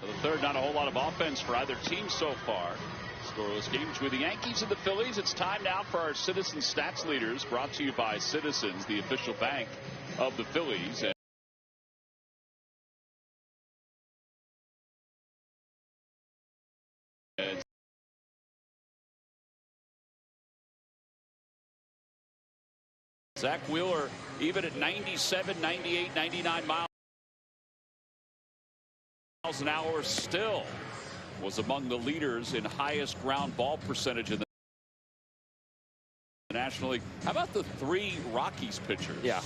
The third, not a whole lot of offense for either team so far. Scoreless game between the Yankees and the Phillies. It's time now for our Citizens Stats Leaders, brought to you by Citizens, the official bank of the Phillies. And Zach Wheeler, even at 97, 98, 99 miles an hour, still was among the leaders in highest ground ball percentage in the National League. How about the three Rockies pitchers? Yeah.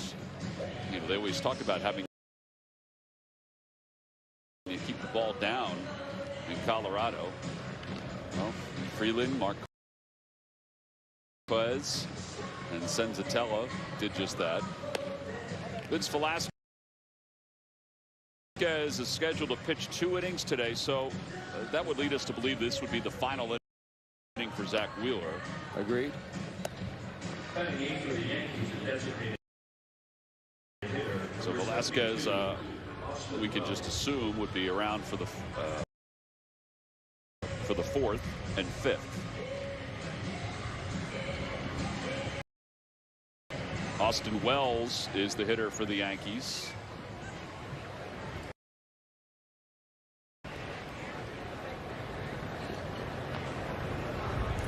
You know, they always talk about having to keep the ball down in Colorado. Well, Freeland, Marquez, and Senzatella did just that. Vince Velasquez is scheduled to pitch 2 innings today, so that would lead us to believe this would be the final inning for Zach Wheeler. Agreed. So Velasquez, we could just assume, would be around for the 4th and 5th. Austin Wells is the hitter for the Yankees.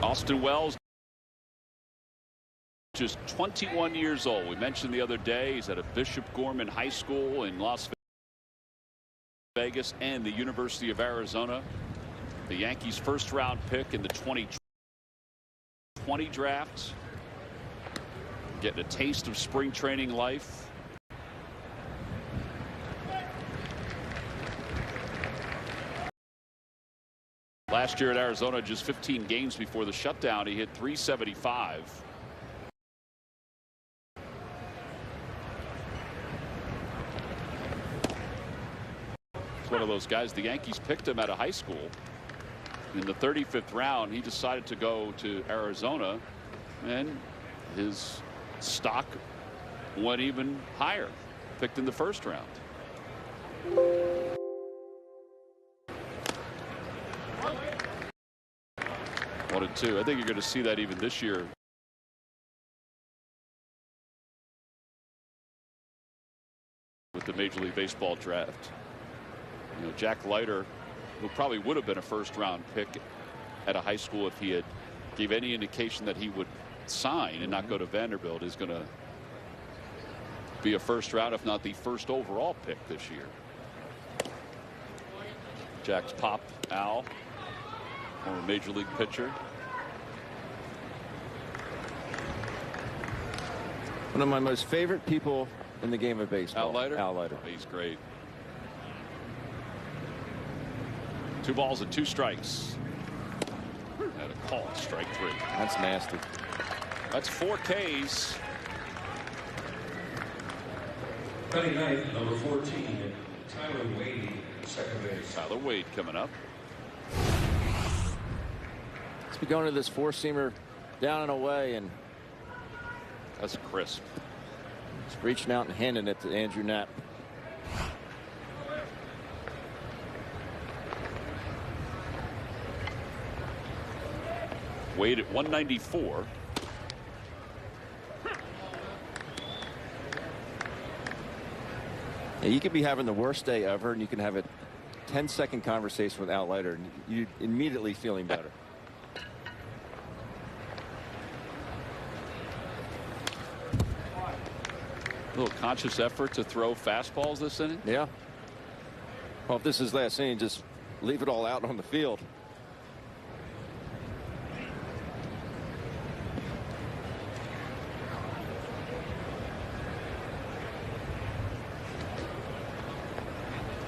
Austin Wells, just 21 years old. We mentioned the other day he's at a Bishop Gorman High School in Las Vegas and the University of Arizona. The Yankees' first-round pick in the 2020 draft. Getting a taste of spring training life. Last year at Arizona, just 15 games before the shutdown, he hit .375. It's one of those guys. The Yankees picked him out of high school. In the 35th round, he decided to go to Arizona, and his stock went even higher. Picked in the first round. 1-2. I think you're going to see that even this year. With the Major League Baseball draft. You know, Jack Leiter, who probably would have been a first-round pick at a high school if he had gave any indication that he would sign and not go to Vanderbilt, is going to be a first round, if not the first overall pick this year. Jack's pop, Al, former Major League pitcher. One of my most favorite people in the game of baseball. Al Leiter? Al Leiter. He's great. 2 balls and 2 strikes. And a call, strike 3. That's nasty. That's 4 Ks. 29, number 14, Tyler Wade, second base. Tyler Wade coming up. Let's be going to this 4-seamer down and away, and that's crisp. Just reaching out and handing it to Andrew Knapp. Wade at 194. Yeah, you could be having the worst day ever, and you can have a 10-second conversation with Al Leiter, and you immediately feeling better. A little conscious effort to throw fastballs this inning. Yeah. Well, if this is last inning, just leave it all out on the field.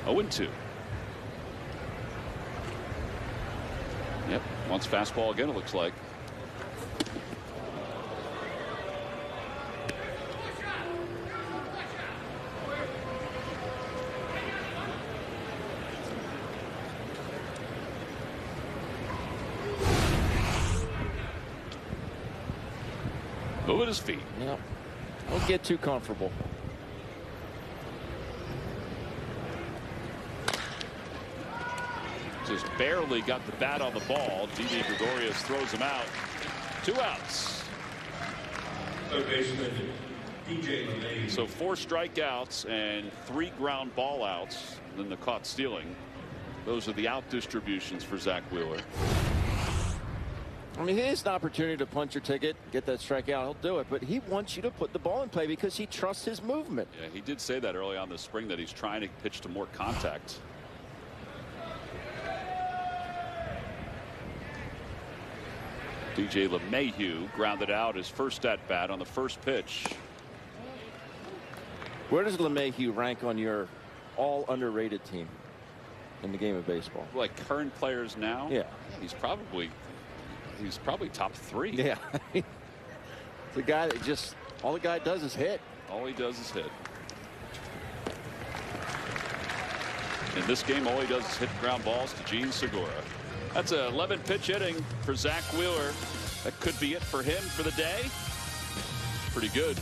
Oh, 2. Yep, wants fastball again, it looks like. Moving his feet. Yep. Don't get too comfortable. Just barely got the bat on the ball. Didi Gregorius throws him out. 2 outs. Third baseman, DJ LeMay. So 4 strikeouts and 3 ground ball outs. Then the caught stealing. Those are the out distributions for Zach Wheeler. I mean, he has an opportunity to punch your ticket, get that strikeout. He'll do it, but he wants you to put the ball in play because he trusts his movement. Yeah, he did say that early on this spring, that he's trying to pitch to more contact. DJ LeMahieu grounded out his first at bat on the first pitch. Where does LeMahieu rank on your all underrated team in the game of baseball? Like current players now? Yeah. He's probably top 3. Yeah. The guy that just, all the guy does is hit. All he does is hit. In this game, all he does is hit ground balls to Gene Segura. That's a 11 pitch inning for Zach Wheeler. That could be it for him for the day. Pretty good.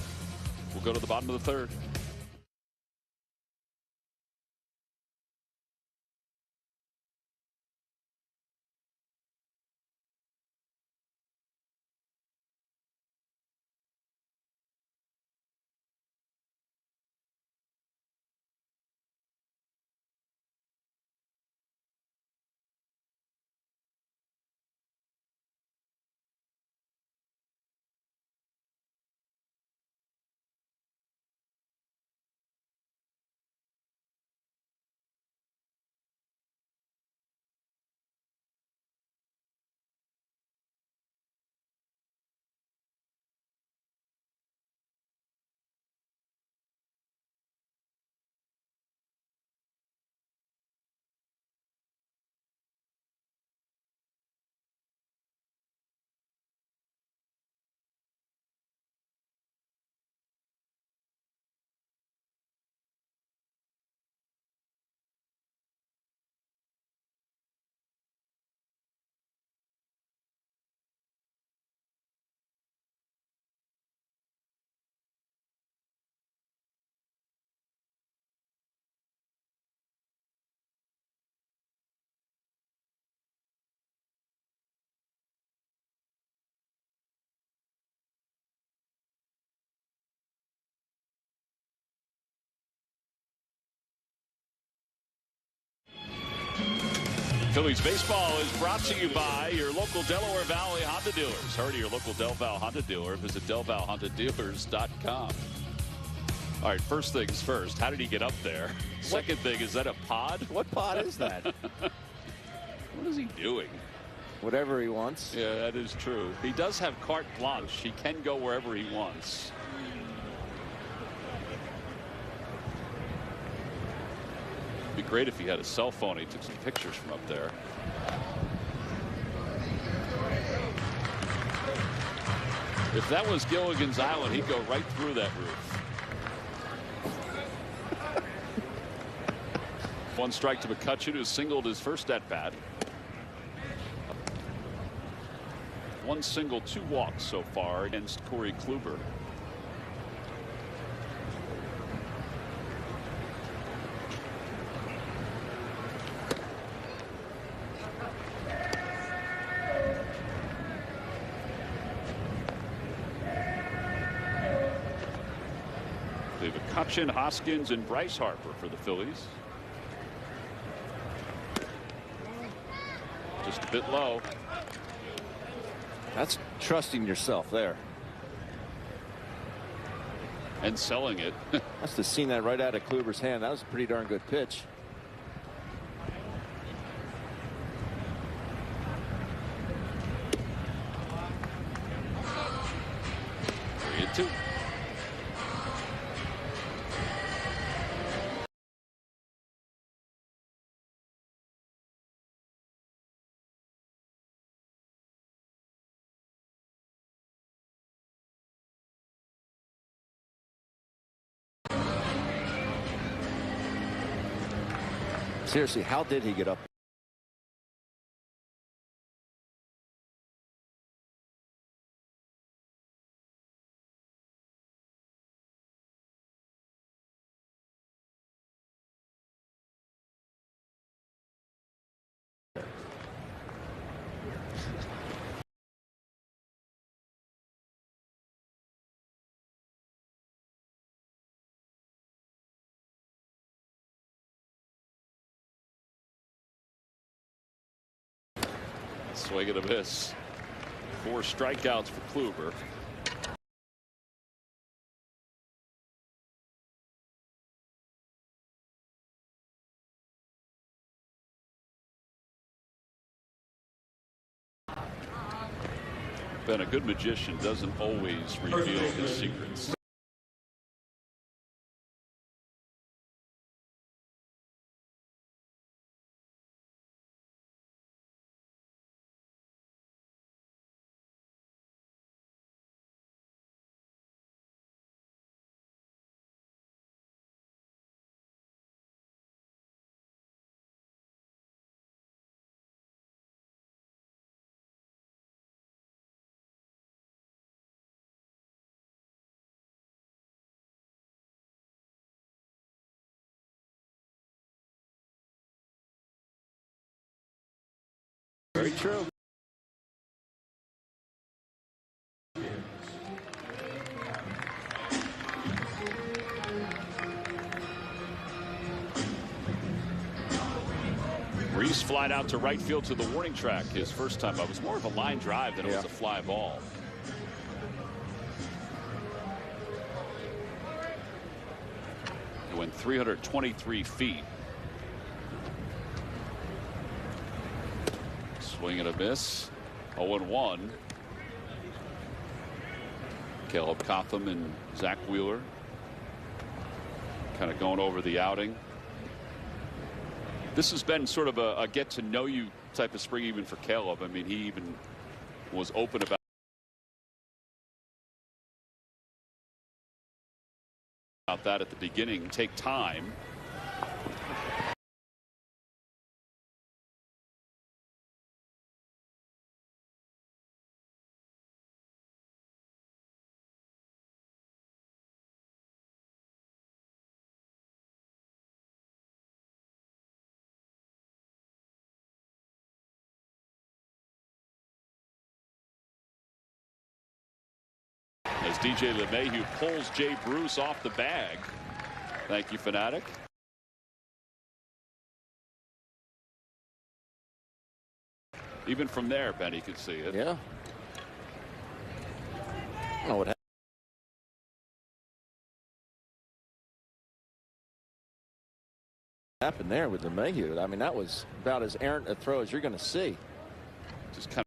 We'll go to the bottom of the 3rd. Phillies baseball is brought to you by your local Delaware Valley Honda dealers. Hurry to your local Del Val Honda dealer. Visit DelValHondaDealers.com. All right, first things first. How did he get up there? Second thing, is that a pod? What pod is that? What is he doing? Whatever he wants. Yeah, that is true. He does have carte blanche. He can go wherever he wants. It'd be great if he had a cell phone. He took some pictures from up there. If that was Gilligan's Island, he'd go right through that roof. 1 strike to McCutcheon, who singled his first at bat. 1 single, 2 walks so far against Corey Kluber. McCutcheon, Hoskins, and Bryce Harper for the Phillies. Just a bit low. That's trusting yourself there. And selling it. Must have seen that right out of Kluber's hand. That was a pretty darn good pitch. 3-2. Seriously, how did he get up? Swing and a miss. 4 strikeouts for Kluber. Ben, a good magician doesn't always reveal his secrets. Very true. Reese flied out to right field to the warning track his first time up. It was more of a line drive than it was a fly ball. It went 323 feet. Swing and a miss. 0-1. Caleb Cotham and Zach Wheeler kind of going over the outing. This has been sort of a get to know you type of spring even for Caleb. I mean, he even was open about that at the beginning. Take time. As DJ LeMahieu pulls Jay Bruce off the bag. Thank you, Fanatic. Even from there, Benny could see it. Yeah. I don't know what happened there with LeMahieu. I mean, that was about as errant a throw as you're going to see. Just kind of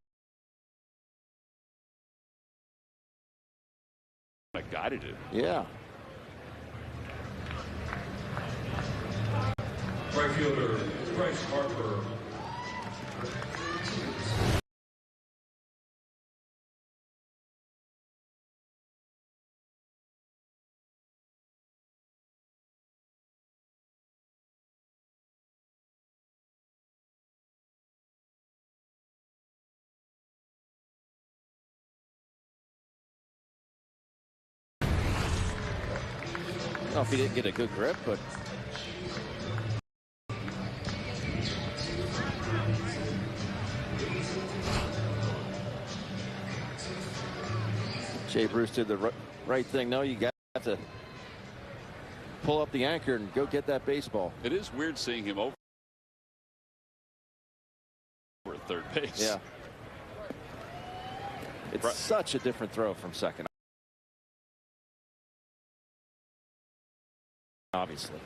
guided it. Yeah. Right fielder Bryce Harper. I don't know if he didn't get a good grip, but Jay Bruce did the right thing. No, you got to pull up the anchor and go get that baseball. It is weird seeing him over at third base. Yeah. It's such a different throw from second. Obviously.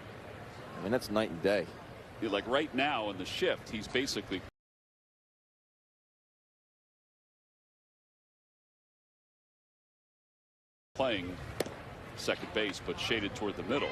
I mean, that's night and day. Like right now in the shift, he's basically playing second base, but shaded toward the middle.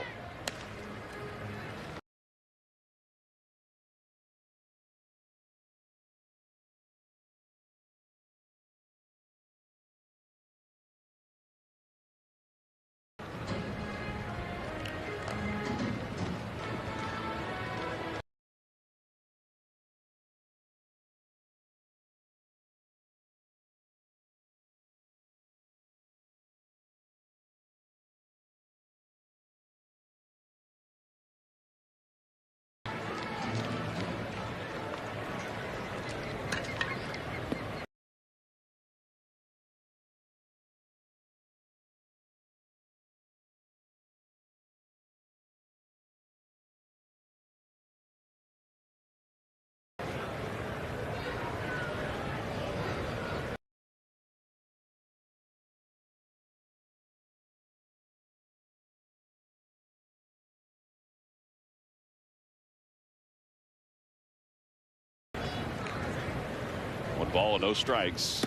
1 ball and no strikes.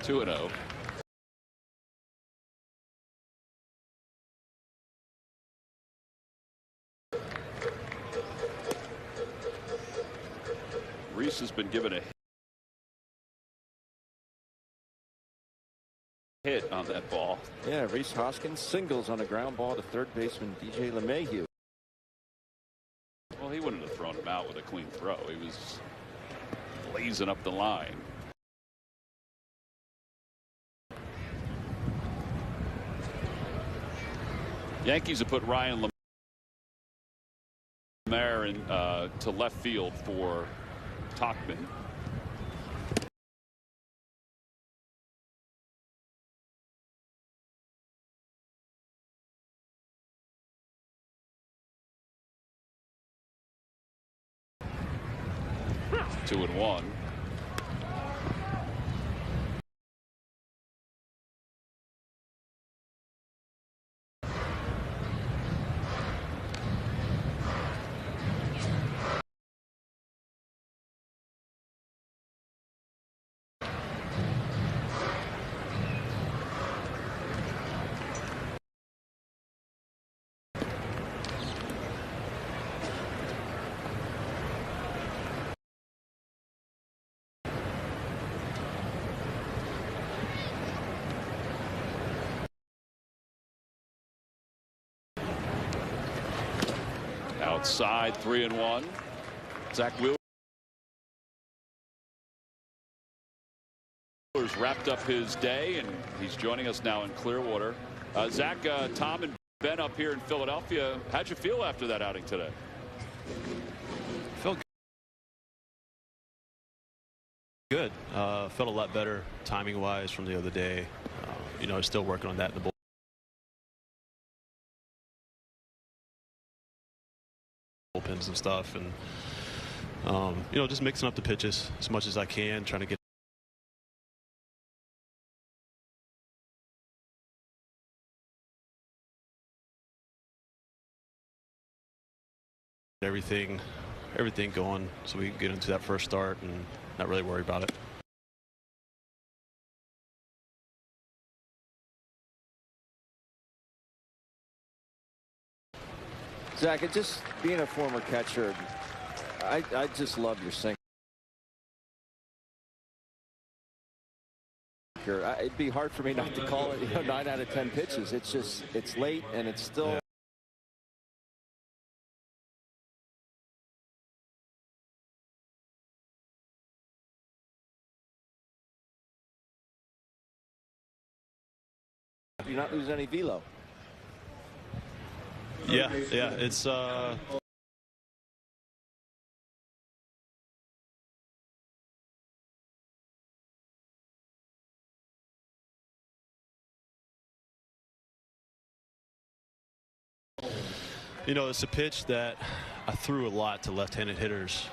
2-0. Reese has been given a hit on that ball. Yeah, Reese Hoskins singles on a ground ball to third baseman DJ LeMahieu. Well, he wouldn't have thrown him out with a clean throw. He was blazing up the line. Yankees have put Ryan LeMahieu in to left field for Tauchman. Two and one. Outside, 3-1. Zach Wheeler's wrapped up his day, and he's joining us now in Clearwater. Zach, Tom and Ben up here in Philadelphia. How'd you feel after that outing today? Felt good. Felt a lot better timing wise from the other day. You know, still working on that in the bullpens and stuff, and you know, just mixing up the pitches as much as I can, trying to get everything going so we can get into that first start and not really worry about it. Zach, it just being a former catcher, I just love your sinker. It'd be hard for me not to call it, you know, 9 out of 10 pitches. It's just, it's late and it's still. Yeah. You're not losing any velo. Yeah, it's you know, it's a pitch that I threw a lot to left-handed hitters.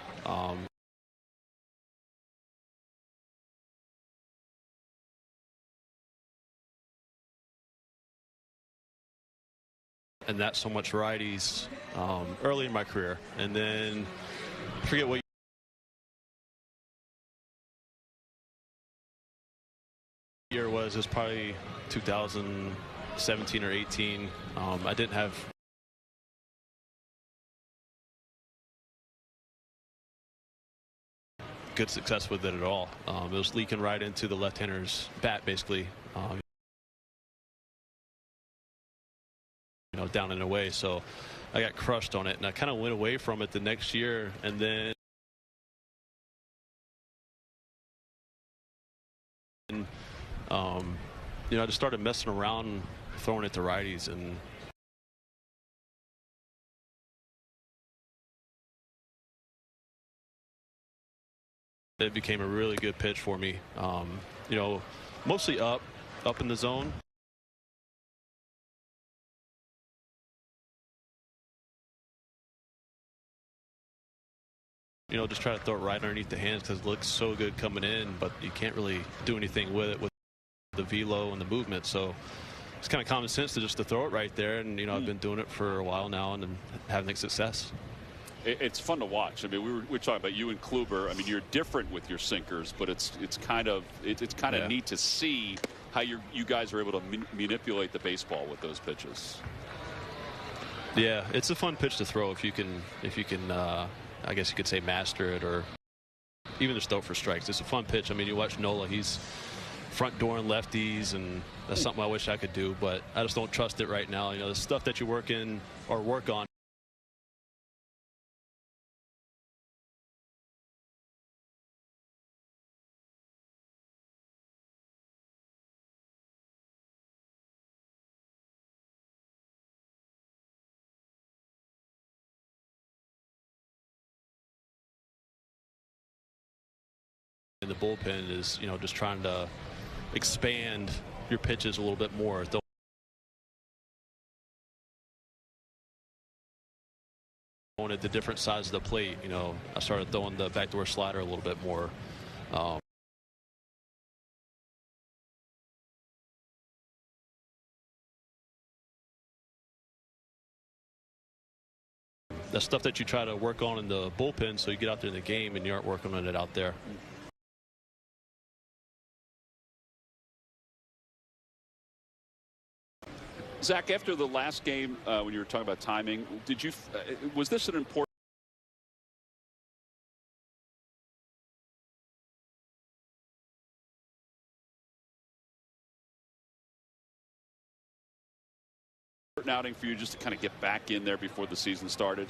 And not so much righties early in my career, and then I forget what year it was. It was probably 2017 or 18. I didn't have good success with it at all. It was leaking right into the left-hander's bat, basically. You know, down and away, so I got crushed on it, and I kind of went away from it the next year, and then you know, I just started messing around throwing it to righties, and it became a really good pitch for me. You know, mostly up in the zone. You know, just try to throw it right underneath the hands because it looks so good coming in, but you can't really do anything with it with the velo and the movement. So it's kind of common sense to just to throw it right there. And, you know, I've been doing it for a while now and having success. It's fun to watch. I mean, we were talking about you and Kluber. I mean, you're different with your sinkers, but it's kind of neat to see how you guys are able to manipulate the baseball with those pitches. Yeah, it's a fun pitch to throw if you can I guess you could say master it, or even just throw it for strikes. It's a fun pitch. I mean, you watch Nola, he's front door and lefties, and that's something I wish I could do, but I just don't trust it right now. You know, the stuff that you work on. In the bullpen is, you know, just trying to expand your pitches a little bit more. Throwing at the different sides of the plate, you know, I started throwing the backdoor slider a little bit more. That's stuff that you try to work on in the bullpen, so you get out there in the game and you aren't working on it out there. Zach, after the last game, when you were talking about timing, was this an important outing for you just to kind of get back in there before the season started?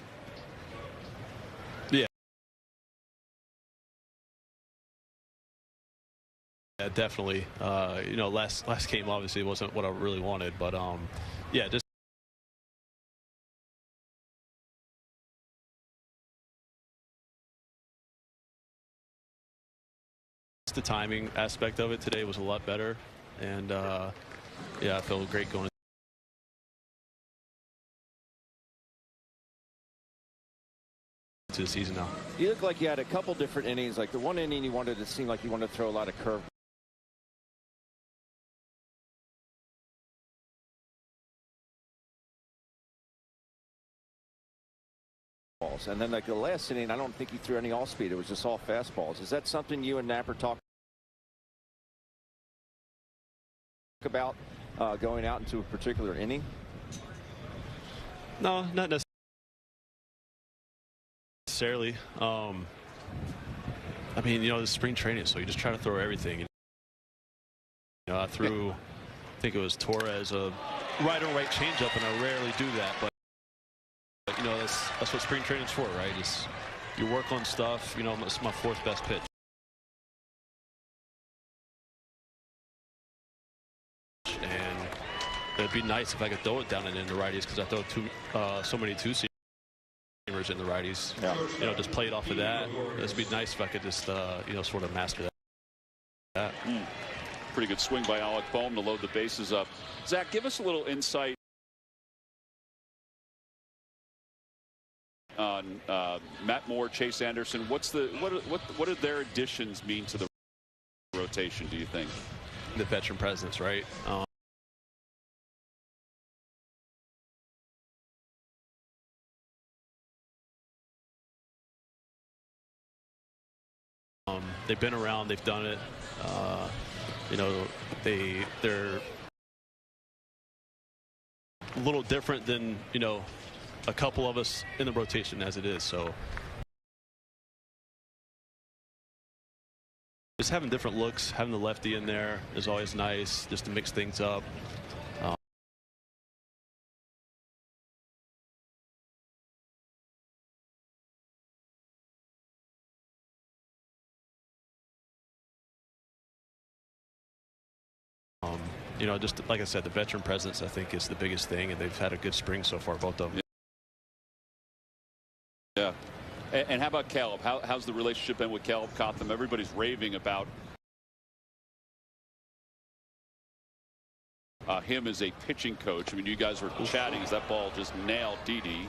Yeah. Yeah, definitely. You know, last game obviously wasn't what I really wanted, but yeah, just the timing aspect of it today was a lot better, and yeah, I feel great going to the season now. You look like you had a couple different innings. Like the one inning, you wanted to seem like you wanted to throw a lot of curve balls, and then like the last inning, I don't think you threw any all speed. It was just all fastballs. Is that something you and Napper talk about going out into a particular inning? No, not necessarily. I mean, you know, the spring training, so you just try to throw everything. You know, I threw, I think it was Torres, a right changeup, and I rarely do that. But you know, that's what spring training's for, right? Is you work on stuff. You know, it's my fourth best pitch. And it'd be nice if I could throw it down and in the righties, because I throw so many two-seamers in the righties. Yeah. You know, just play it off of that. It'd be nice if I could just you know, sort of master that. Pretty good swing by Alec Bohm to load the bases up. Zach, give us a little insight on Matt Moore, Chase Anderson. What do their additions mean to the rotation, do you think? The veteran presence, right? They've been around, they've done it. You know, they're a little different than, you know, a couple of us in the rotation as it is. So just having different looks, having the lefty in there is always nice, just to mix things up. You know, just like I said, the veteran presence, I think, is the biggest thing, and they've had a good spring so far, both of them. Yeah. And how about Caleb? How's the relationship been with Caleb Cotham? Everybody's raving about him as a pitching coach. I mean, you guys were chatting as that ball just nailed Didi.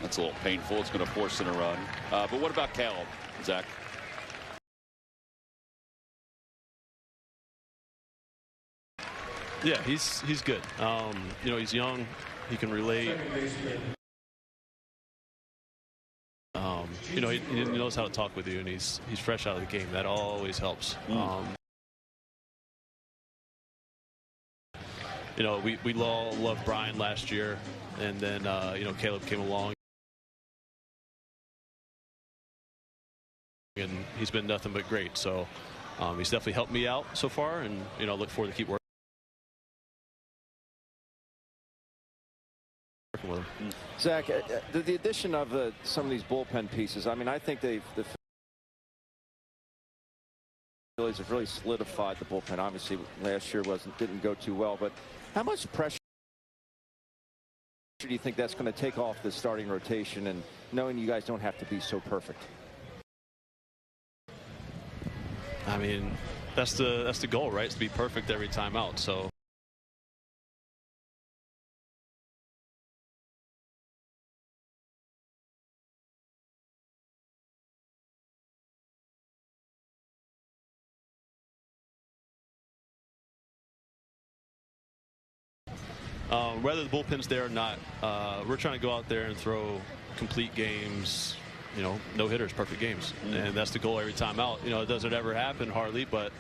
That's a little painful. It's going to force in a run. But what about Caleb, Zach? Yeah, he's good. You know, he's young. He can relate. You know, he knows how to talk with you, and he's fresh out of the game. That always helps. You know, we all loved Brian last year, and then you know, Caleb came along, and he's been nothing but great. So he's definitely helped me out so far, and you know, look forward to keep working with him. Zach, the addition of some of these bullpen pieces, I mean, I think the Phillies have really solidified the bullpen. Obviously, last year didn't go too well, but how much pressure do you think that's going to take off the starting rotation, and knowing you guys don't have to be so perfect? I mean, that's the goal, right? It's to be perfect every time out. So. Whether the bullpen's there or not, we're trying to go out there and throw complete games, you know, no hitters, perfect games. And that's the goal every time out. You know, it doesn't ever happen hardly, but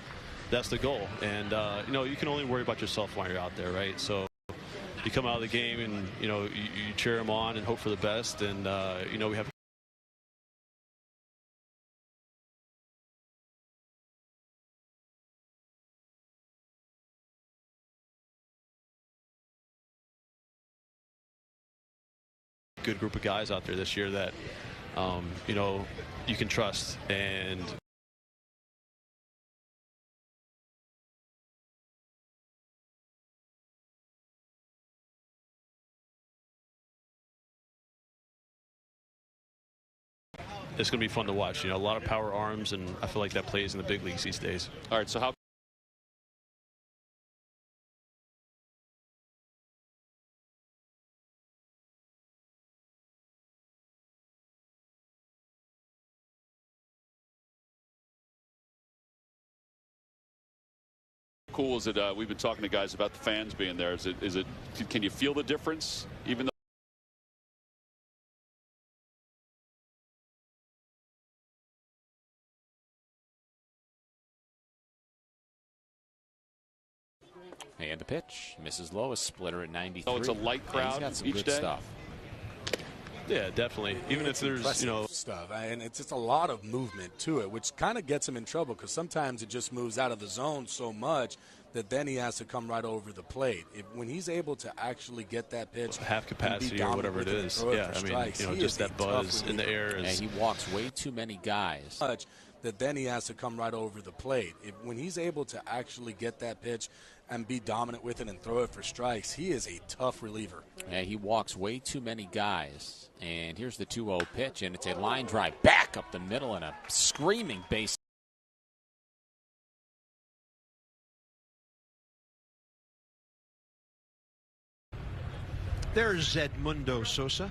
that's the goal. And, you know, you can only worry about yourself when you're out there, right? So you come out of the game and, you know, you cheer them on and hope for the best. And, you know, we have good group of guys out there this year that you know, you can trust. And it's going to be fun to watch. You know, a lot of power arms, and I feel like that plays in the big leagues these days. All right, so how cool is it? We've been talking to guys about the fans being there. Is it? Can you feel the difference, even though? And the pitch misses low, a splitter at 93. Oh, it's a light crowd he's got some each good day. Stuff. Yeah, definitely. Even if there's, you know, stuff, and it's just a lot of movement to it, which kind of gets him in trouble because sometimes it just moves out of the zone so much that then he has to come right over the plate. When he's able to actually get that pitch, half capacity or whatever it is, yeah, I mean, you know, just that buzz in the air is. And he walks way too many guys. That then he has to come right over the plate. When he's able to actually get that pitch and be dominant with it and throw it for strikes, he is a tough reliever. Yeah, he walks way too many guys. And here's the 2-0 pitch, and it's a line drive back up the middle and a screaming base. There's Edmundo Sosa.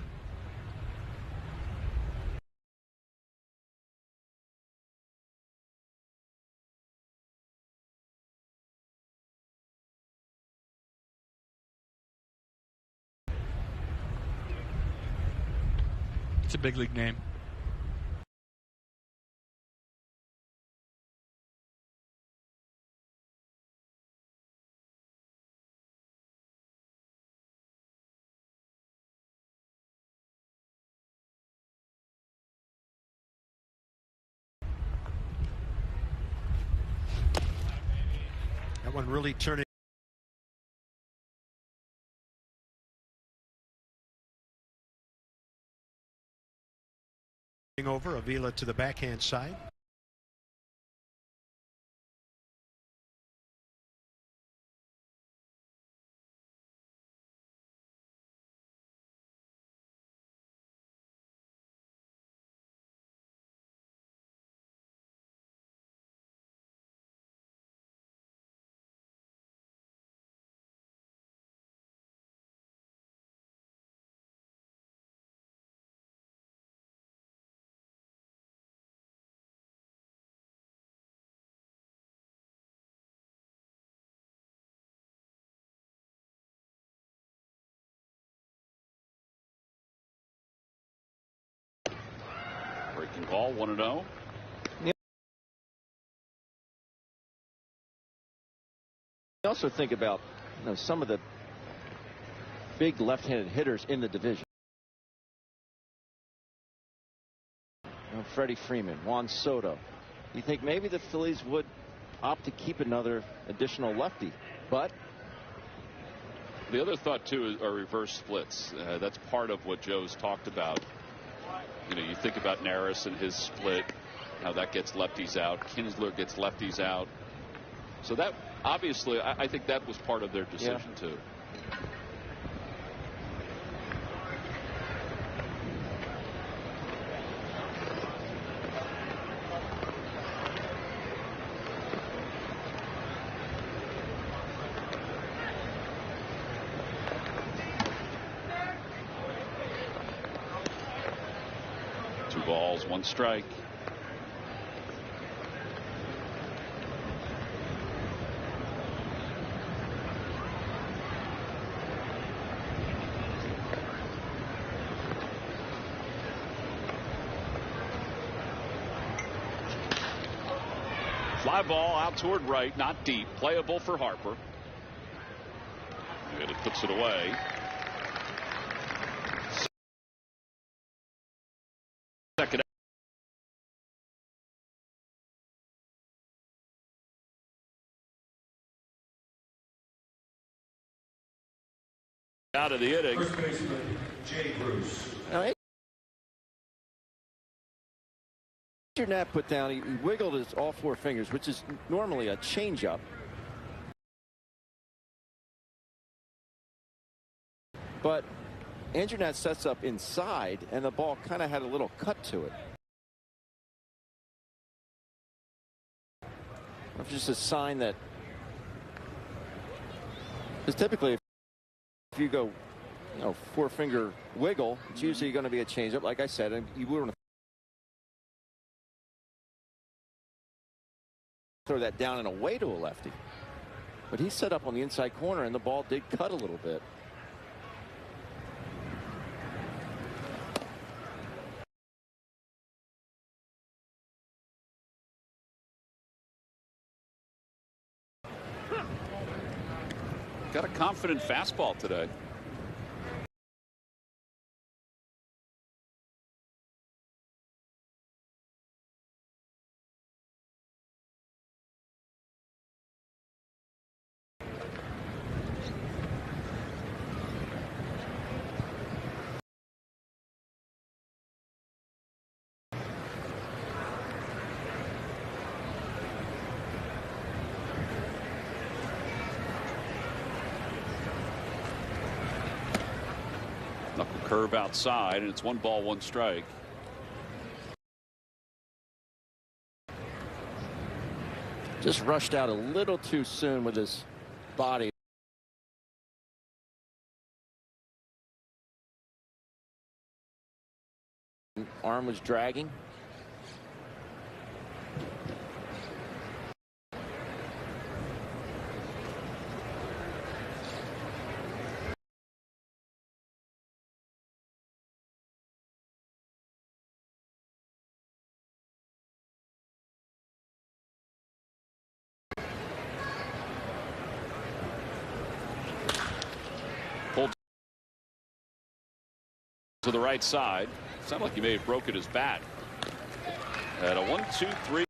It's a big league name. That one really turning over. Avila to the backhand side. Ball 1-0. Also think about some of the big left-handed hitters in the division. Freddie Freeman, Juan Soto. You think maybe the Phillies would opt to keep another additional lefty, but the other thought too are reverse splits. That's part of what Joe's talked about. You think about Neris and his split, how that gets lefties out. Kinsler gets lefties out. So that obviously, I think that was part of their decision too. Two balls, one strike. Fly ball out toward right, not deep, playable for Harper. And it puts it away. Second out of the inning. First baseman, Jay Bruce. now, Nat put down, he wiggled his all four fingers, which is normally a changeup. But Andrew Nat sets up inside, and the ball kind of had a little cut to it. It's just a sign that, because typically if you go, four finger wiggle, it's usually going to be a changeup, like I said, and you wouldn't throw that down and away to a lefty. But he set up on the inside corner, and the ball did cut a little bit. Got a confident fastball today. Knuckle curve outside, and it's 1 ball, 1 strike. Just rushed out a little too soon with his body. Arm was dragging. Pulled to the right side. Sounded like he may have broken his bat. At a 1-2-3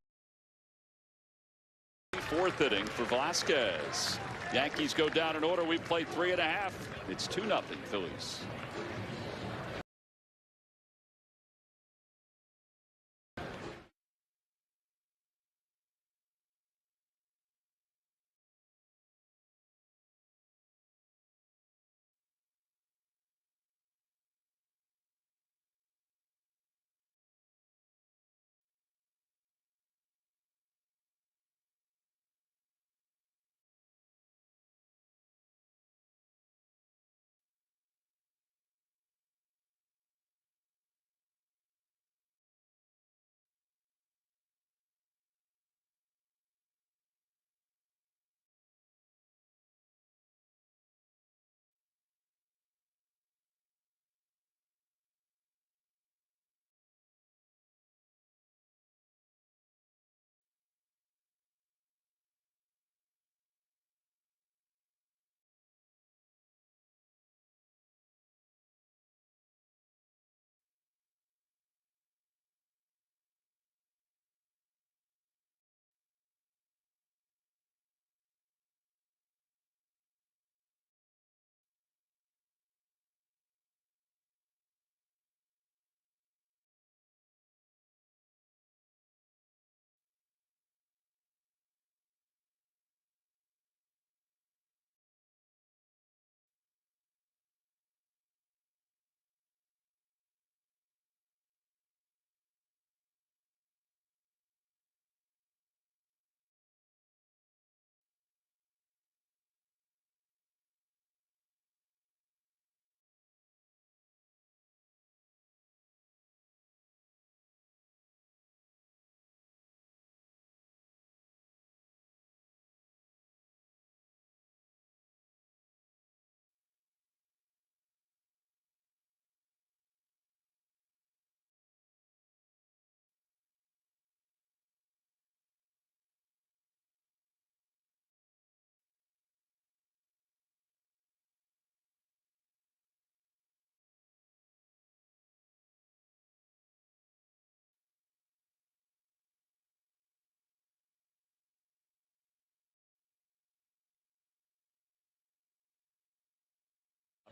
fourth inning for Velasquez. Yankees go down in order. We play 3.5. It's 2-0 Phillies.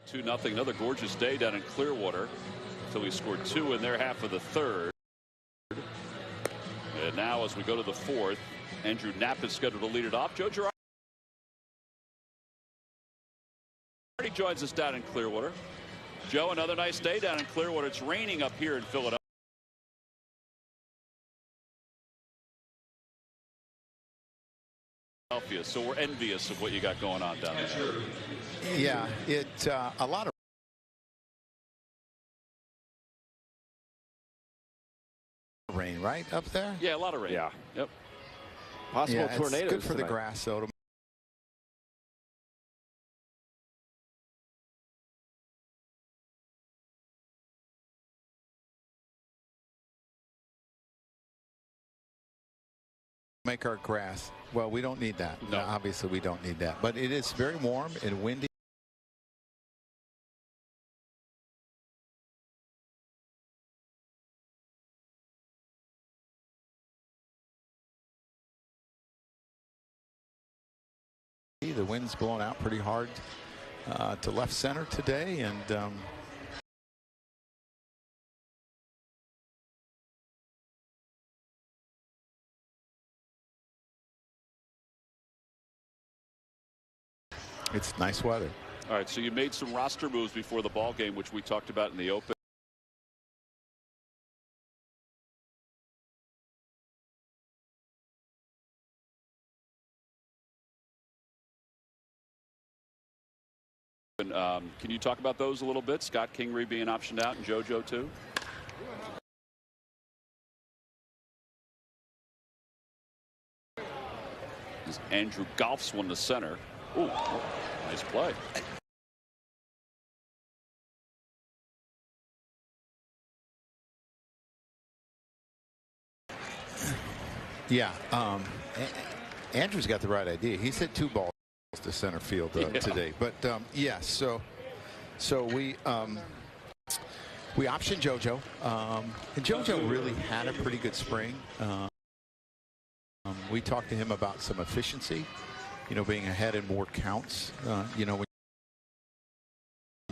2-0. Another gorgeous day down in Clearwater. Phillies scored 2 in their half of the third. And now as we go to the fourth, Andrew Knapp is scheduled to lead it off. Joe Girardi joins us down in Clearwater. Joe, another nice day down in Clearwater. It's raining up here in Philadelphia. So we're envious of what you got going on down there. Yeah, a lot of rain right up there. Yeah, a lot of rain. Yeah. Yep. Possible Yeah, tornadoes. it's good for tonight. the grass, though. Make our grass. Well, we don't need that. No. Obviously, we don't need that. But it is very warm and windy. The wind's blowing out pretty hard to left center today, and it's nice weather. All right, so you made some roster moves before the ball game, which we talked about in the open. Can you talk about those a little bit? Scott Kingery being optioned out and JoJo too. As Andrew golfs one to center. Ooh, nice play. Yeah, Andrew's got the right idea. He's hit 2 balls to center field today. But yeah, so we optioned JoJo, and JoJo really had a pretty good spring. We talked to him about some efficiency, being ahead in more counts. When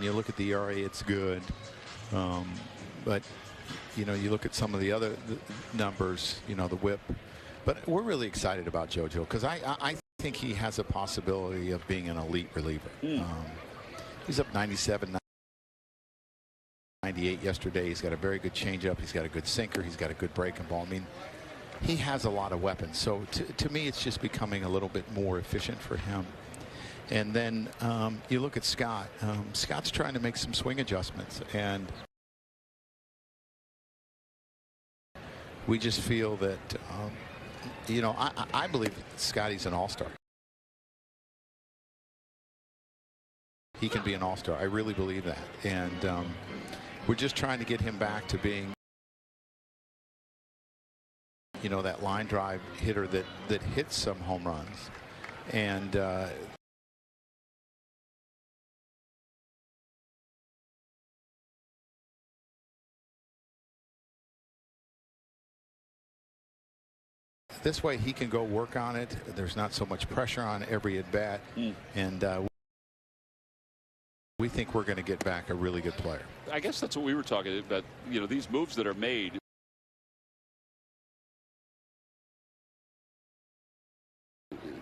you look at the ERA, it's good, but you look at some of the other numbers, the WHIP. But we're really excited about JoJo because I think he has a possibility of being an elite reliever. He's up 97, 98 yesterday. He's got a very good changeup. He's got a good sinker. He's got a good breaking ball. I mean, he has a lot of weapons. So to me, it's just becoming a little bit more efficient for him. And then you look at Scott. Scott's trying to make some swing adjustments, and we just feel that I believe Scotty's an all-star. He can be an all-star. I really believe that. And we're just trying to get him back to being, that line drive hitter that hits some home runs. And this way he can go work on it. There's not so much pressure on every at bat, and we think we're going to get back a really good player. I guess that's what we were talking about. These moves that are made,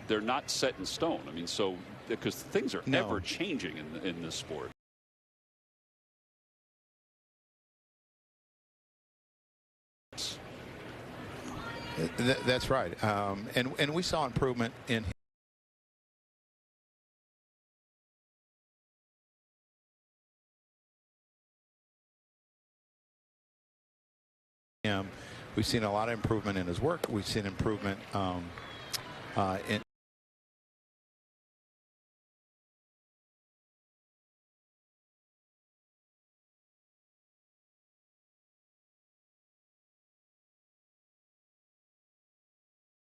they're not set in stone. I mean, so because things are ever changing in this sport. That's right. And we saw improvement in him. We've seen a lot of improvement in his work. We've seen improvement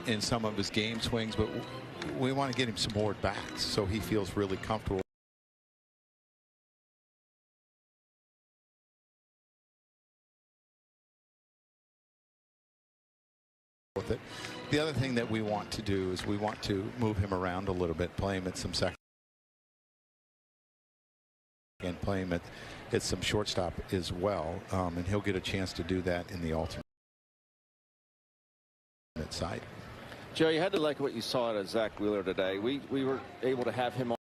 in some of his game swings, but we want to get him some more at bats so he feels really comfortable. With it. The other thing that we want to do is we want to move him around a little bit, play him at some second and play him at some shortstop as well, and he'll get a chance to do that in the alternate side. Joe, you had to like what you saw out of Zach Wheeler today. We were able to have him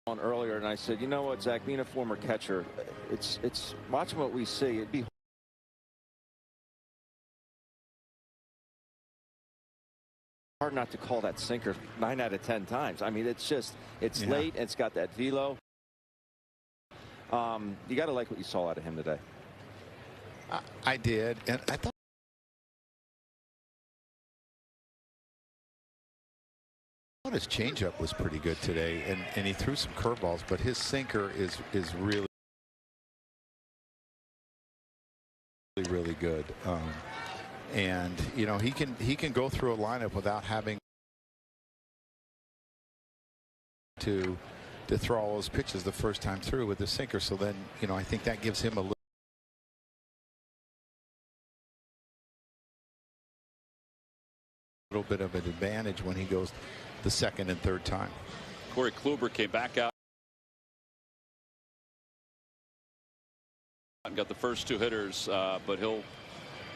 on earlier, and I said, you know what, Zach, being a former catcher, it's watching what we see. It'd be hard not to call that sinker 9 out of 10 times. I mean, it's late, and it's got that velo. You got to like what you saw out of him today. I did, and I thought his changeup was pretty good today, and he threw some curveballs, but his sinker is really good. And you know, he can go through a lineup without having to throw all those pitches the first time through with the sinker. So then, you know, I think that gives him a little bit of an advantage when he goes the second and third time. Corey Kluber came back out and got the first 2 hitters, but he'll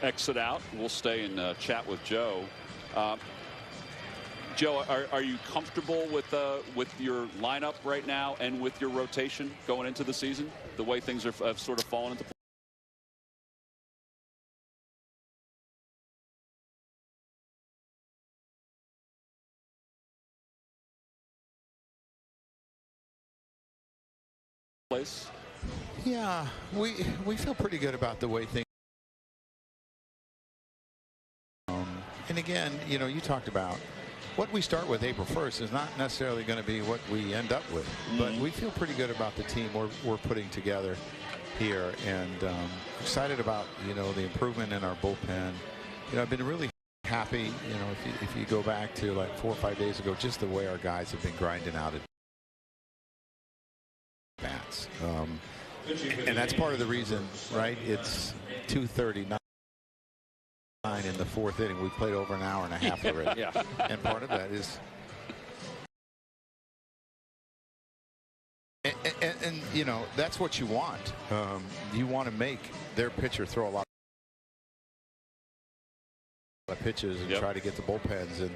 exit out. We'll stay and chat with Joe. Joe, are you comfortable with your lineup right now and with your rotation going into the season, the way things have sort of fallen into place? Yeah, we feel pretty good about the way things. And again, you know, you talked about what we start with April 1st is not necessarily going to be what we end up with, but we feel pretty good about the team we're putting together here, and excited about, you know, the improvement in our bullpen. You know, I've been really happy, you know, if you go back to like 4 or 5 days ago, just the way our guys have been grinding out at bats. And that's part of the reason, right? It's 2:39 in the 4th inning. We played over an hour and a half already. Yeah. And part of that is, and you know, that's what you want. You want to make their pitcher throw a lot of pitches and try to get the bullpens, and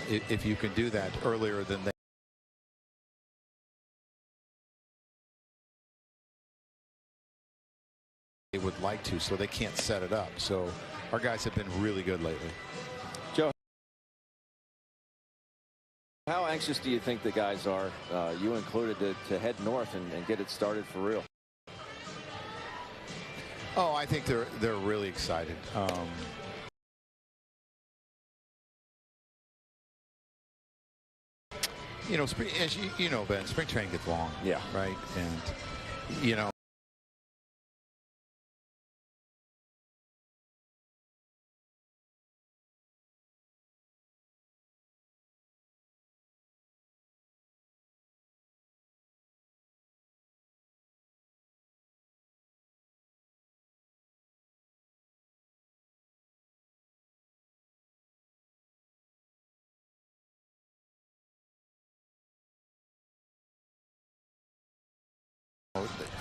if you can do that earlier than they would like to, so they can't set it up. So our guys have been really good lately. Joe, how anxious do you think the guys are, you included, to head north and get it started for real? Oh, I think they're really excited. You know, as you know, Ben, spring training gets long. Yeah. Right. And you know,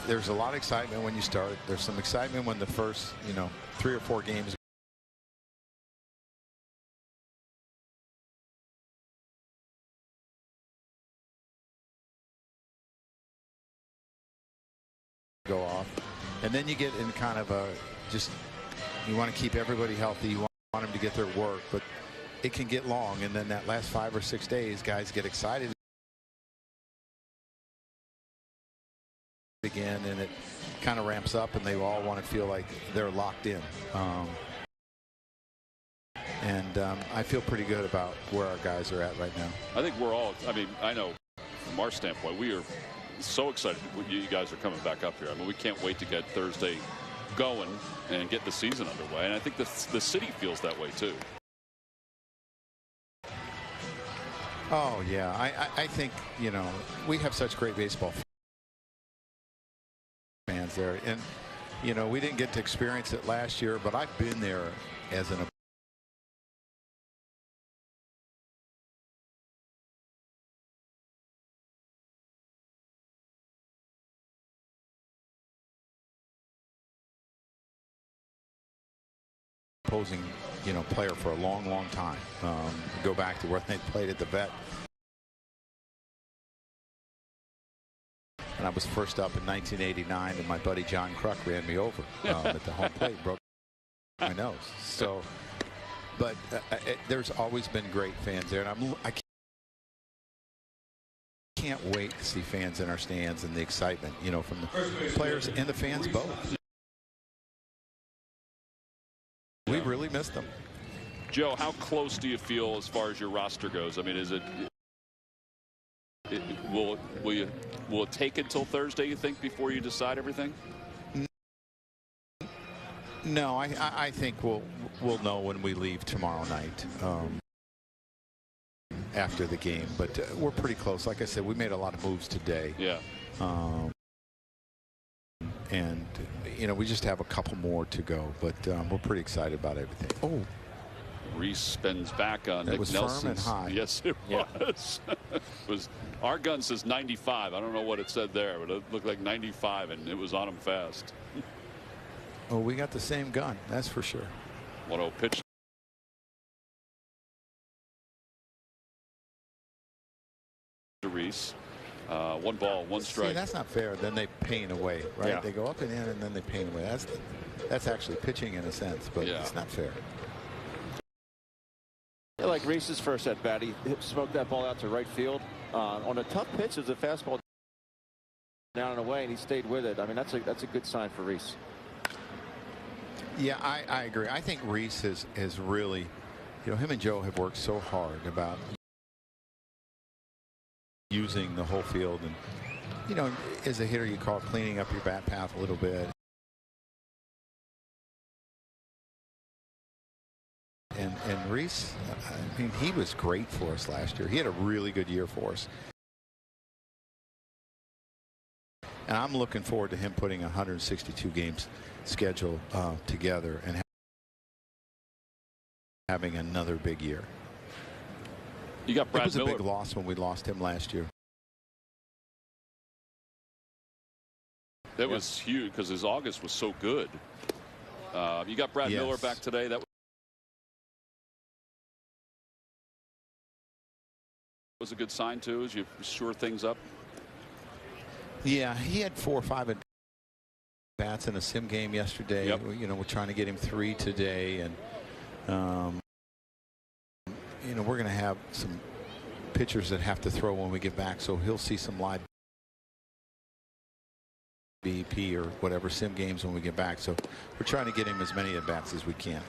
there's a lot of excitement when you start. There's some excitement when the first, you know, 3 or 4 games go off, and then you get in kind of a you want to keep everybody healthy. You want them to get their work, but it can get long, and then that last 5 or 6 days, guys get excited again, and it kind of ramps up, and they all want to feel like they're locked in. I feel pretty good about where our guys are at right now. I think we're all, I mean, I know from our standpoint, we are so excited you guys are coming back up here. I mean, we can't wait to get Thursday going and get the season underway, and I think the city feels that way too. Oh yeah, I think, you know, we have such great baseball fans there, and you know, we didn't get to experience it last year, but I've been there as an opposing, player for a long, long time. Go back to where they played at the vet. And I was first up in 1989, and my buddy John Kruk ran me over at the home plate, broke my nose. So, but there's always been great fans there, and I can't wait to see fans in our stands and the excitement, from the players and the fans both. We really missed them. Joe, how close do you feel as far as your roster goes? I mean, is will it take until Thursday, you think, before you decide everything? No, I think we'll know when we leave tomorrow night after the game. But we're pretty close. Like I said, we made a lot of moves today. Yeah. And we just have a couple more to go, but we're pretty excited about everything. Oh. Reese spins back on Nick was Nelson's. firm and high. Yes, it was. Our gun says 95. I don't know what it said there, but it looked like 95, and it was on him fast. Oh, we got the same gun, that's for sure. 1-0 pitch. To Reese. 1 ball, 1 strike. See, that's not fair. Then they paint away, right? Yeah. They go up and in, and then they paint away. That's actually pitching in a sense, but it's not fair. Like Reese's first at bat, he smoked that ball out to right field on a tough pitch. It was a fastball down and away, and he stayed with it. I mean, that's a good sign for Reese. Yeah, I agree. I think Reese has really, him and Joe have worked so hard about using the whole field, and as a hitter, you call it cleaning up your bat path a little bit. And Reese, I mean, he was great for us last year. He had a really good year for us. And I'm looking forward to him putting 162 games schedule together and having another big year. You got Brad Miller. It was a big loss when we lost him last year. That was huge because his August was so good. You got Brad Miller back today. That was a good sign too, as you shore things up. Yeah, he had 4 or 5 bats in a sim game yesterday. Yep. We're trying to get him 3 today, and we're going to have some pitchers that have to throw when we get back, so he'll see some live BP or whatever sim games when we get back. So we're trying to get him as many at bats as we can.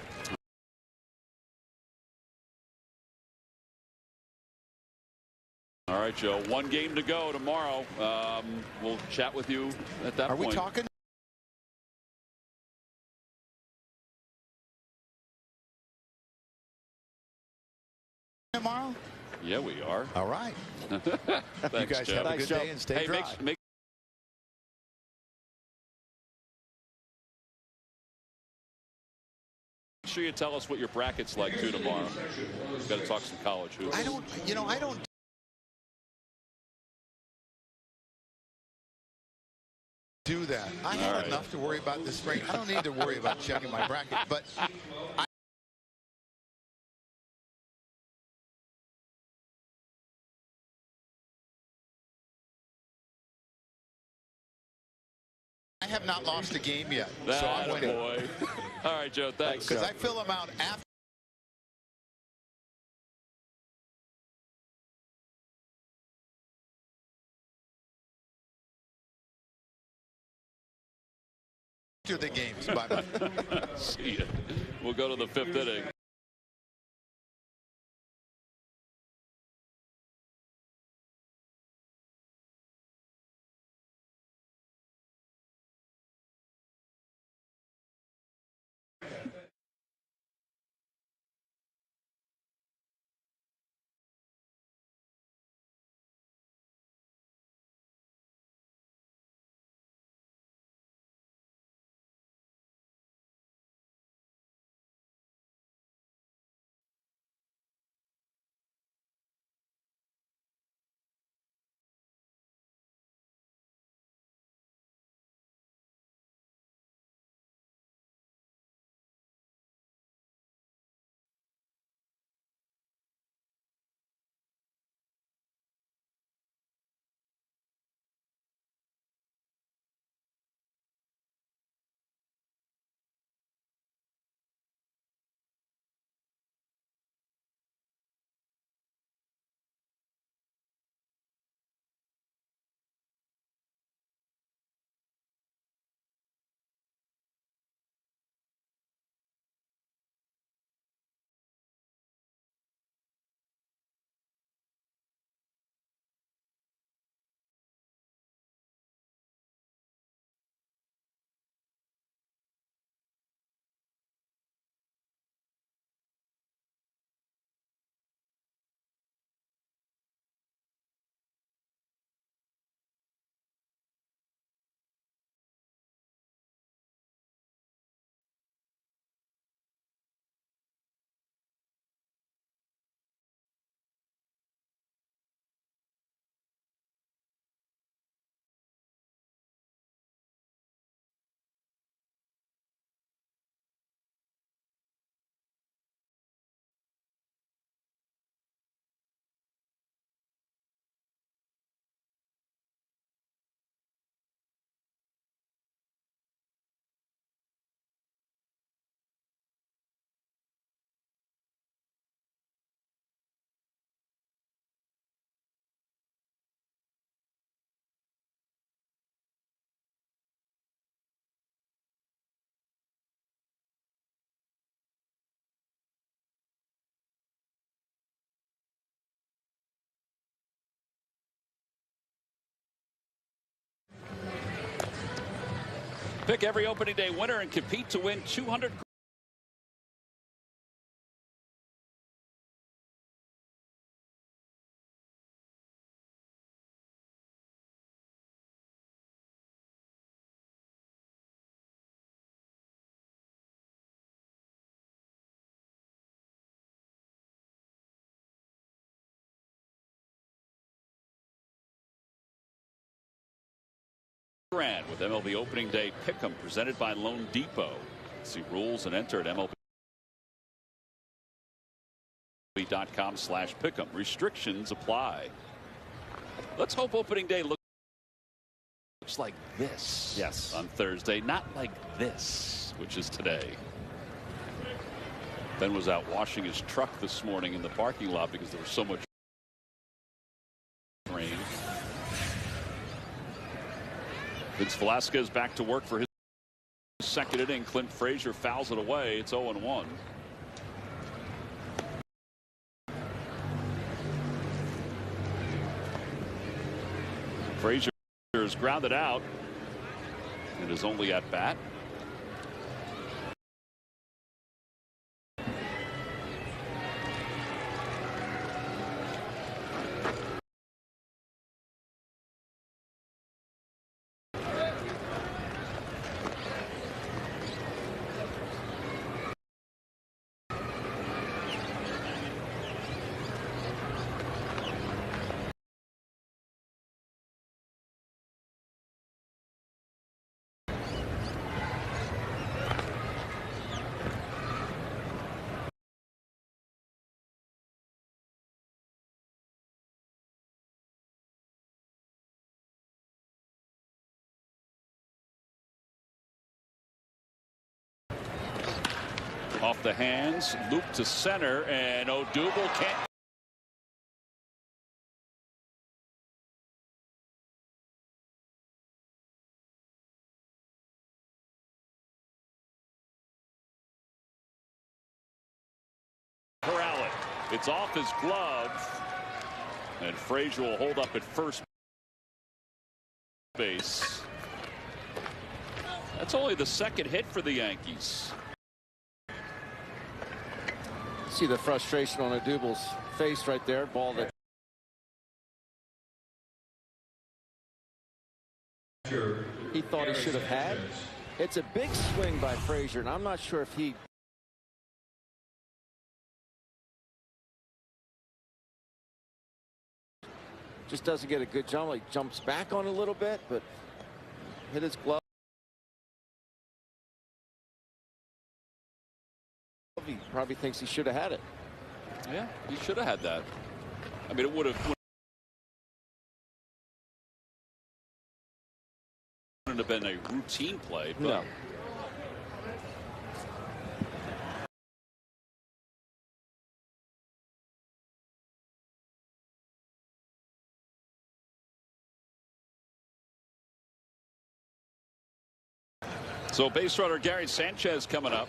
All right, Joe. 1 game to go tomorrow. We'll chat with you at that point. Are we talking? Tomorrow? Yeah, we are. All right. Thanks, you guys Joe. have a good day and stay dry. Make sure you tell us what your bracket's like too tomorrow. We've got to talk some college hoops. I don't do that. I have enough to worry about this spring. I don't need to worry about checking my bracket, but I have not lost a game yet. So I'm winning. Boy. All right, Joe. Thanks. Because I fill them out after the games. Bye-bye. See ya. We'll go to the 5th inning. Pick every opening day winner and compete to win $200. With MLB Opening Day Pick'em presented by Loan Depot. See rules and enter at MLB.com/pick'em. Restrictions apply. Let's hope Opening Day looks like this. Yes. On Thursday, not like this, which is today. Ben was out washing his truck this morning in the parking lot because there was so much rain. Vince Velasquez back to work for his second inning. Clint Frazier fouls it away. It's 0-1. Frazier is grounded out. It is only at bat. Off the hands, loop to center, and Odubel can't. Corral it. It's off his glove, and Frazier will hold up at first base. That's only the second hit for the Yankees. See the frustration on Odubel's face right there. Ball that he thought he should have had. It's a big swing by Frazier, and I'm not sure if he just doesn't get a good jump. Like jumps back on a little bit, but hit his glove. He probably thinks he should have had it. Yeah, he should have had that. I mean, it wouldn't have been a routine play, but no. So base runner Gary Sanchez coming up.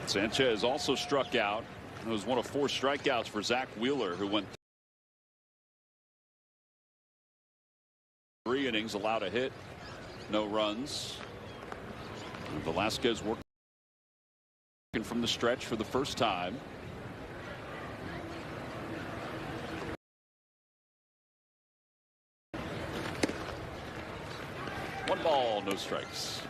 Sanchez also struck out. It was one of 4 strikeouts for Zach Wheeler, who went 3 innings, allowed a hit, no runs. And Velasquez working from the stretch for the first time. One ball, no strikes.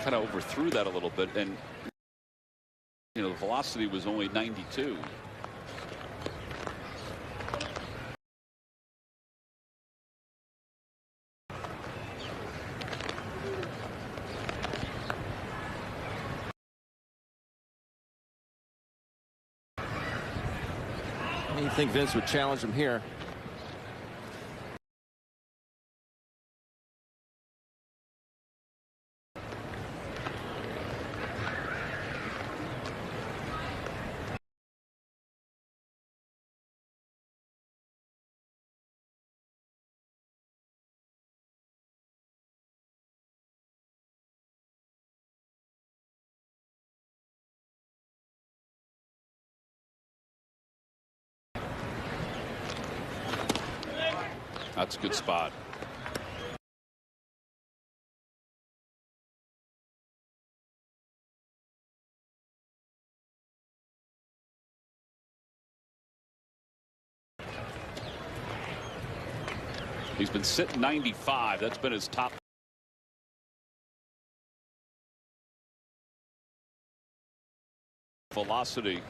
Kind of overthrew that a little bit, and You know, the velocity was only 92. You think Vince would challenge him here? That's a good spot. He's been sitting 95. That's been his top. Velocity.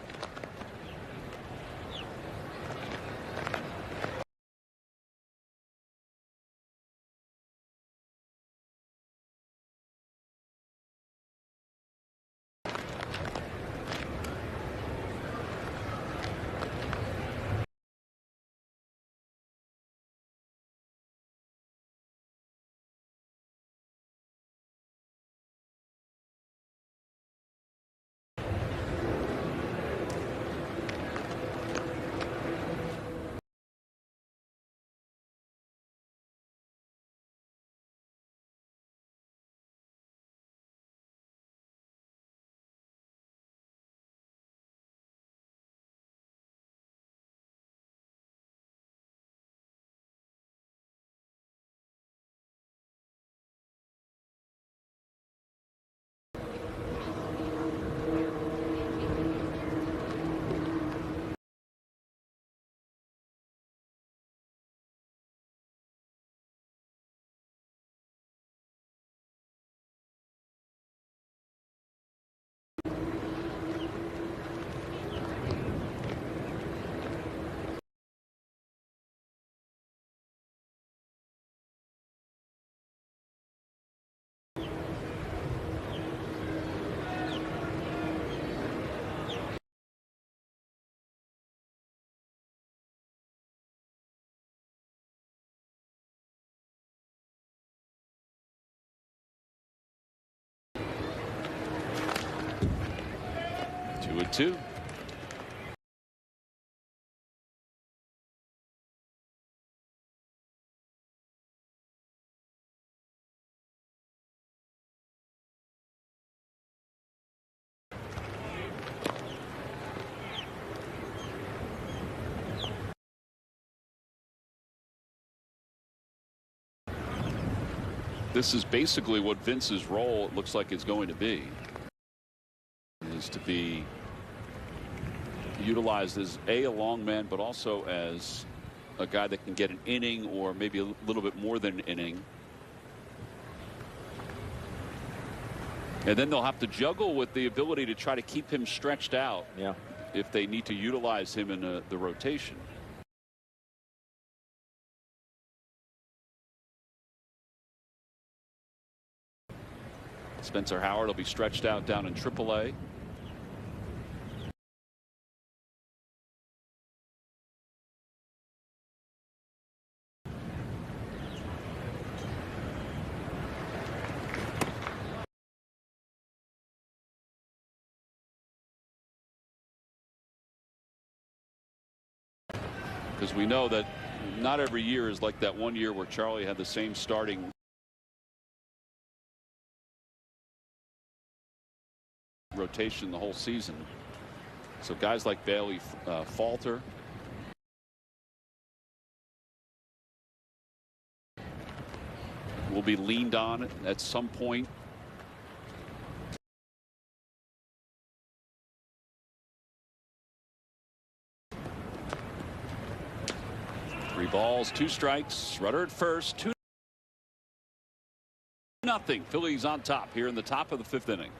Two and two. This is basically what Vince's role, it looks like, is going to be. Is to be utilized as a long man, but also as a guy that can get an inning or maybe a little bit more than an inning. And then they'll have to juggle with the ability to try to keep him stretched out. Yeah. If they need to utilize him in the rotation. Spencer Howard will be stretched out down in AAA. Because we know that not every year is like that one year where Charlie had the same starting rotation the whole season. So guys like Bailey falter. Will be leaned on at some point. Three balls, two strikes. Rudder at first. 2-0. Phillies on top here in the top of the fifth inning.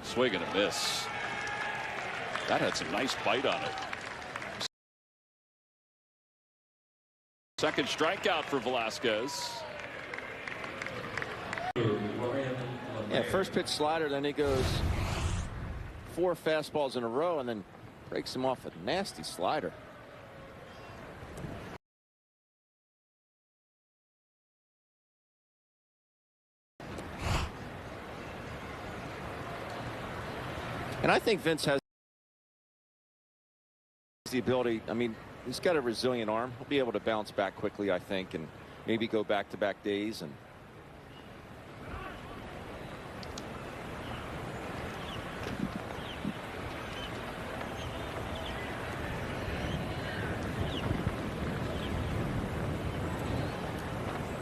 Swing and a miss. That had some nice bite on it. Second strikeout for Velasquez. Yeah, first pitch slider, then he goes 4 fastballs in a row and then breaks him off a nasty slider. And I think Vince has the ability, I mean, he's got a resilient arm. He'll be able to bounce back quickly, I think, and maybe go back-to-back days.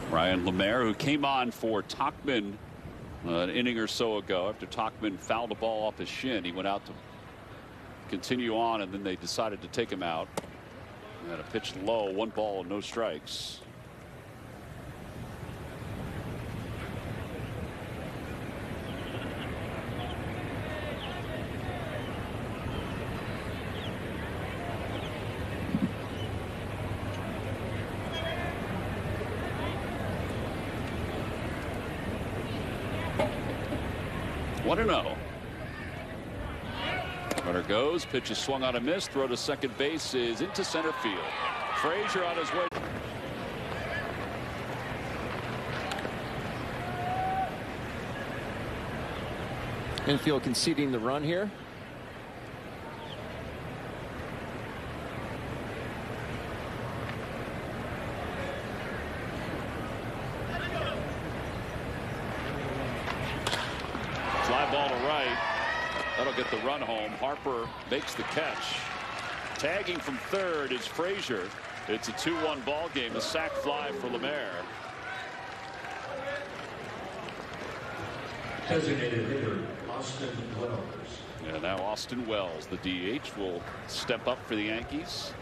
Ryan Lemaire, who came on for Tauchman an inning or so ago after Tauchman fouled the ball off his shin. He went out to continue on, and then they decided to take him out. And a pitch low, 1 ball and no strikes. One and 0. Runner goes. Pitch is swung on a miss. Throw to second base is into center field. Frazier on his way. Infield conceding the run here. Fly ball to right. That'll get the run home. Harper makes the catch. Tagging from third is Frazier. It's a 2-1 ball game. A sac fly for Lemaire. Designated hitter Austin Wells. And now Austin Wells, the DH, will step up for the Yankees.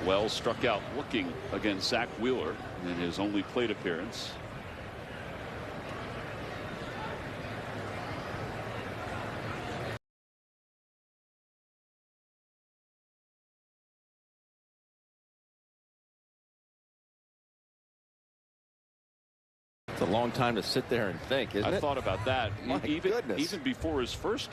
Wells struck out looking against Zach Wheeler in his only plate appearance. It's a long time to sit there and think, isn't it? I thought about that. My goodness. Even before his first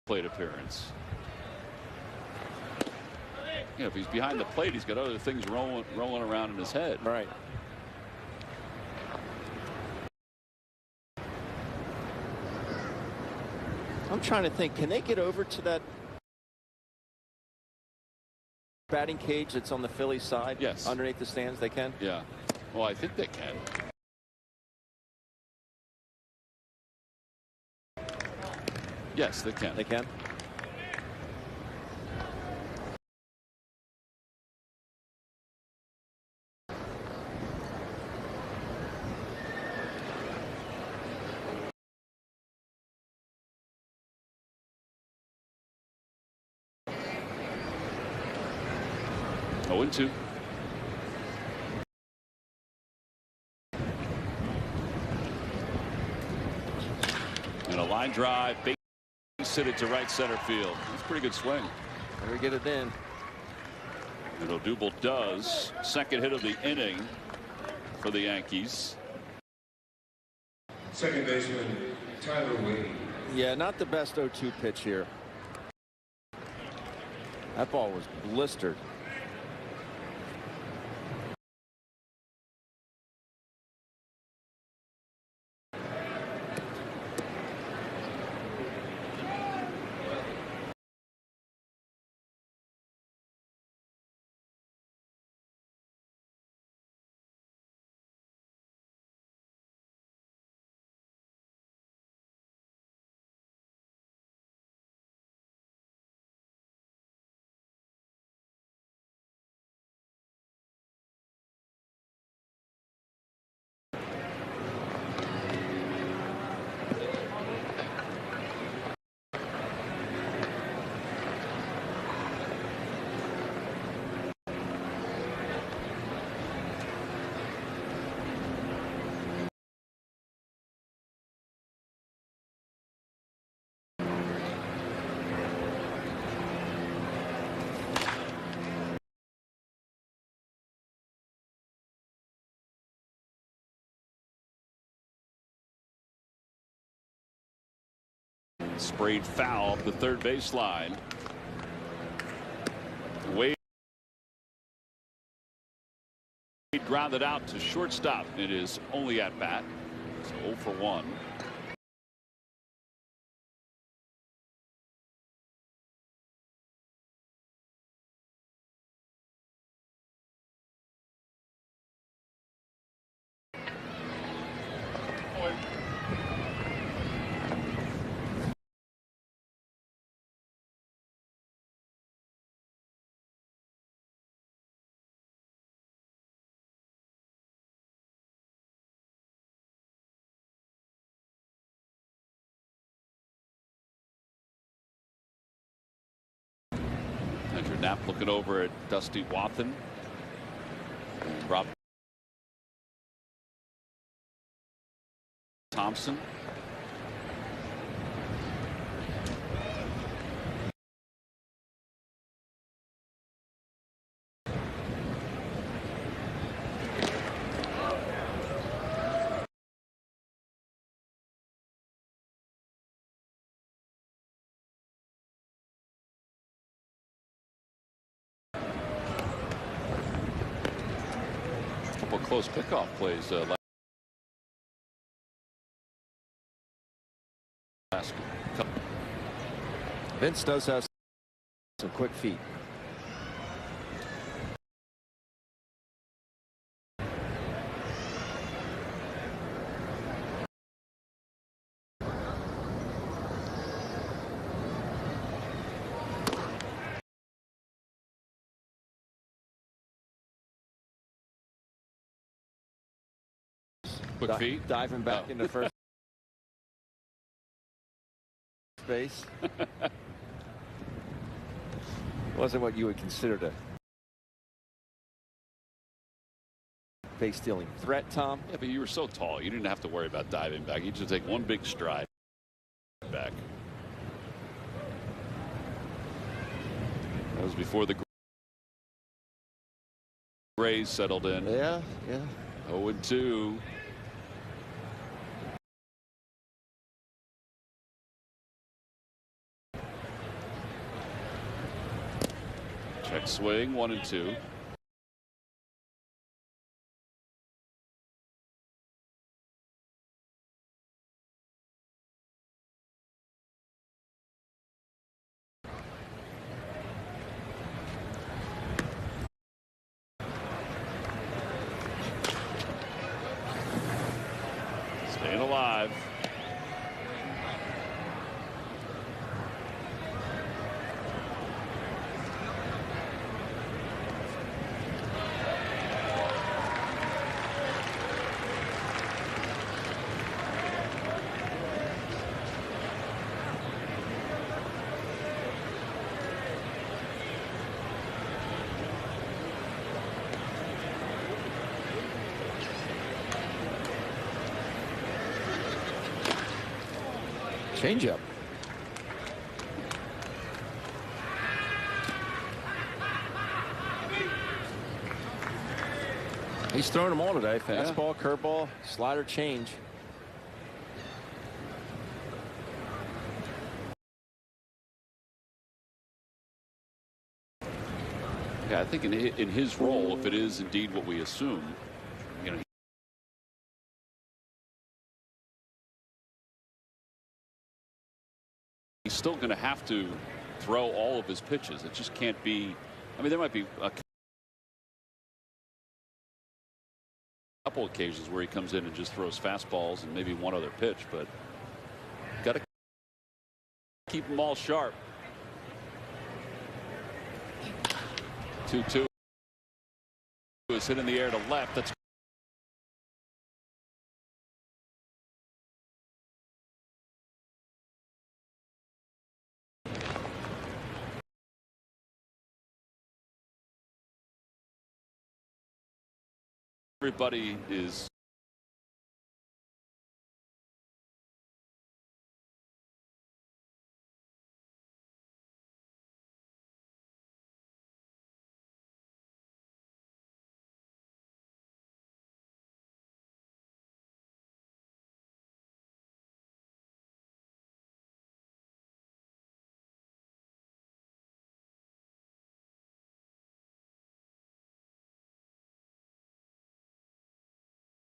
plate appearance. Yeah, if he's behind the plate, he's got other things rolling around in his head. Right. I'm trying to think, can they get over to that batting cage that's on the Phillies side? Yes. Underneath the stands, they can? Yeah. Well, I think they can. Yes, they can. They can? Oh, and 2. And a line drive, base hit it to right center field. That's a pretty good swing. There we get it in. And Odubel does. Second hit of the inning for the Yankees. Second baseman Tyler Wade. Yeah, not the best 0-2 pitch here. That ball was blistered. Sprayed foul up the third baseline. Wade grounded out to shortstop. It is only at bat. So 0 for 1. Andrew Knapp looking over at Dusty Wathan. Rob Thompson. Close pickoff plays last couple. Vince does have some quick feet. Quick feet. Diving back into first base. Wasn't what you would consider a base stealing threat, Tom. Yeah, but you were so tall. You didn't have to worry about diving back. You just take one big stride back. That was before the Rays settled in. Yeah. 0-2. Check swing, 1-2. Staying alive. Changeup. He's throwing them all today. Fastball, curveball, slider, change. Yeah, I think in his role, if it is indeed what we assume, you know, he's still going to have to throw all of his pitches. It just can't be. I mean, there might be a couple occasions where he comes in and just throws fastballs and maybe one other pitch, but got to keep them all sharp. 2-2 is hit in the air to left. That's everybody is